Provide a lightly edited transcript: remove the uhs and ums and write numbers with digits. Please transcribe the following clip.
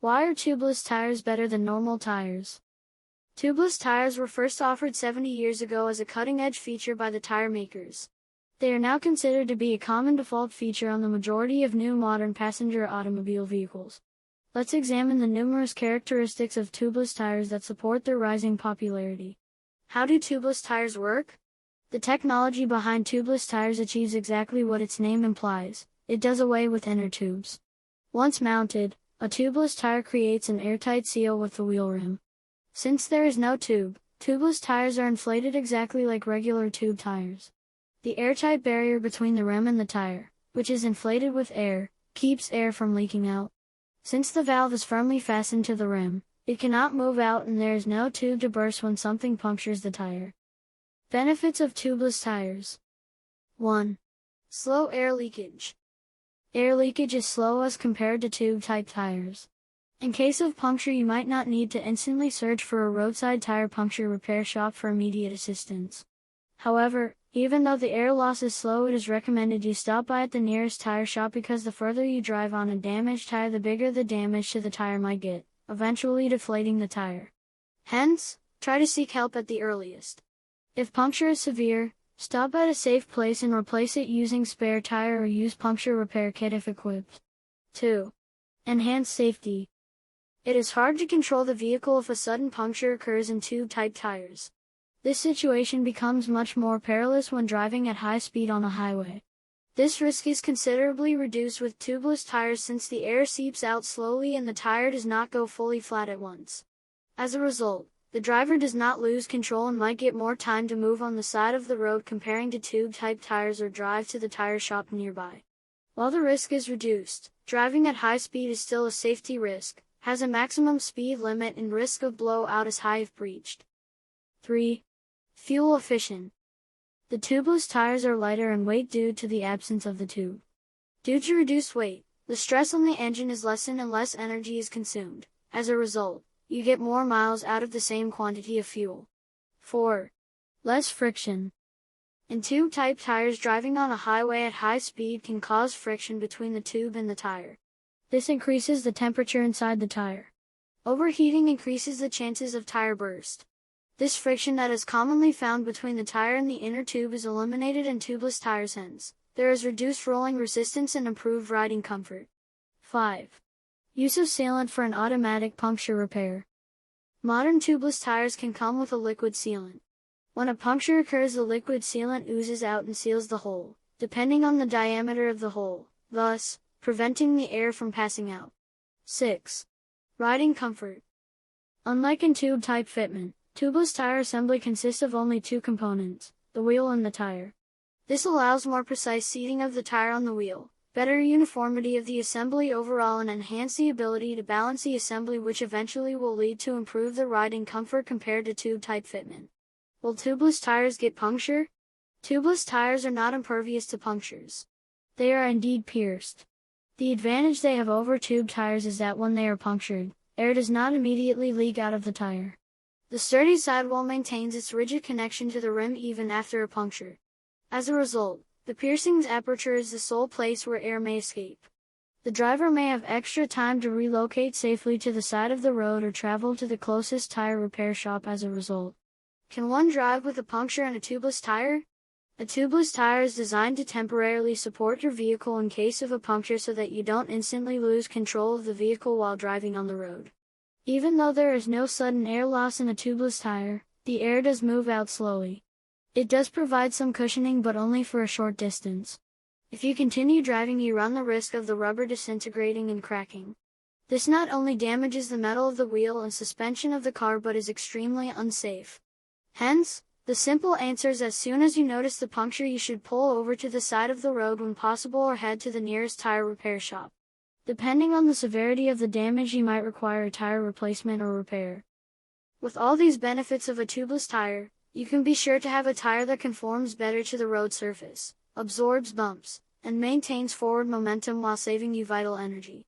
Why are tubeless tires better than normal tires? Tubeless tires were first offered 70 years ago as a cutting-edge feature by the tire makers. They are now considered to be a common default feature on the majority of new modern passenger automobile vehicles. Let's examine the numerous characteristics of tubeless tires that support their rising popularity. How do tubeless tires work? The technology behind tubeless tires achieves exactly what its name implies. It does away with inner tubes. Once mounted, a tubeless tire creates an airtight seal with the wheel rim. Since there is no tube, tubeless tires are inflated exactly like regular tube tires. The airtight barrier between the rim and the tire, which is inflated with air, keeps air from leaking out. Since the valve is firmly fastened to the rim, it cannot move out and there is no tube to burst when something punctures the tire. Benefits of tubeless tires. 1. Slow air leakage. Air leakage is slow as compared to tube-type tires. In case of puncture, you might not need to instantly search for a roadside tire puncture repair shop for immediate assistance. However, even though the air loss is slow, it is recommended you stop by at the nearest tire shop because the further you drive on a damaged tire, the bigger the damage to the tire might get, eventually deflating the tire. Hence, try to seek help at the earliest. If puncture is severe, stop at a safe place and replace it using spare tire or use puncture repair kit if equipped. 2. Enhanced safety. It is hard to control the vehicle if a sudden puncture occurs in tube-type tires. This situation becomes much more perilous when driving at high speed on a highway. This risk is considerably reduced with tubeless tires since the air seeps out slowly and the tire does not go fully flat at once. As a result, the driver does not lose control and might get more time to move on the side of the road comparing to tube-type tires or drive to the tire shop nearby. While the risk is reduced, driving at high speed is still a safety risk, has a maximum speed limit and risk of blowout is high if breached. 3. Fuel efficient. The tubeless tires are lighter in weight due to the absence of the tube. Due to reduced weight, the stress on the engine is lessened and less energy is consumed. As a result, you get more miles out of the same quantity of fuel. 4. Less friction. In tube-type tires, driving on a highway at high speed can cause friction between the tube and the tire. This increases the temperature inside the tire. Overheating increases the chances of tire burst. This friction that is commonly found between the tire and the inner tube is eliminated in tubeless tires, hence, there is reduced rolling resistance and improved riding comfort. 5. Use of sealant for an automatic puncture repair. Modern tubeless tires can come with a liquid sealant. When a puncture occurs, the liquid sealant oozes out and seals the hole, depending on the diameter of the hole, thus, preventing the air from passing out. 6. Riding comfort. Unlike in tube-type fitment, tubeless tire assembly consists of only two components, the wheel and the tire. This allows more precise seating of the tire on the wheel, better uniformity of the assembly overall, and enhance the ability to balance the assembly, which eventually will lead to improve the riding comfort compared to tube-type fitment. Will tubeless tires get puncture? Tubeless tires are not impervious to punctures. They are indeed pierced. The advantage they have over tube tires is that when they are punctured, air does not immediately leak out of the tire. The sturdy sidewall maintains its rigid connection to the rim even after a puncture. As a result, the piercing's aperture is the sole place where air may escape. The driver may have extra time to relocate safely to the side of the road or travel to the closest tire repair shop as a result. Can one drive with a puncture and a tubeless tire? A tubeless tire is designed to temporarily support your vehicle in case of a puncture so that you don't instantly lose control of the vehicle while driving on the road. Even though there is no sudden air loss in a tubeless tire, the air does move out slowly. It does provide some cushioning, but only for a short distance. If you continue driving, you run the risk of the rubber disintegrating and cracking. This not only damages the metal of the wheel and suspension of the car but is extremely unsafe. Hence, the simple answer is as soon as you notice the puncture, you should pull over to the side of the road when possible or head to the nearest tire repair shop. Depending on the severity of the damage, you might require a tire replacement or repair. With all these benefits of a tubeless tire, you can be sure to have a tire that conforms better to the road surface, absorbs bumps, and maintains forward momentum while saving you vital energy.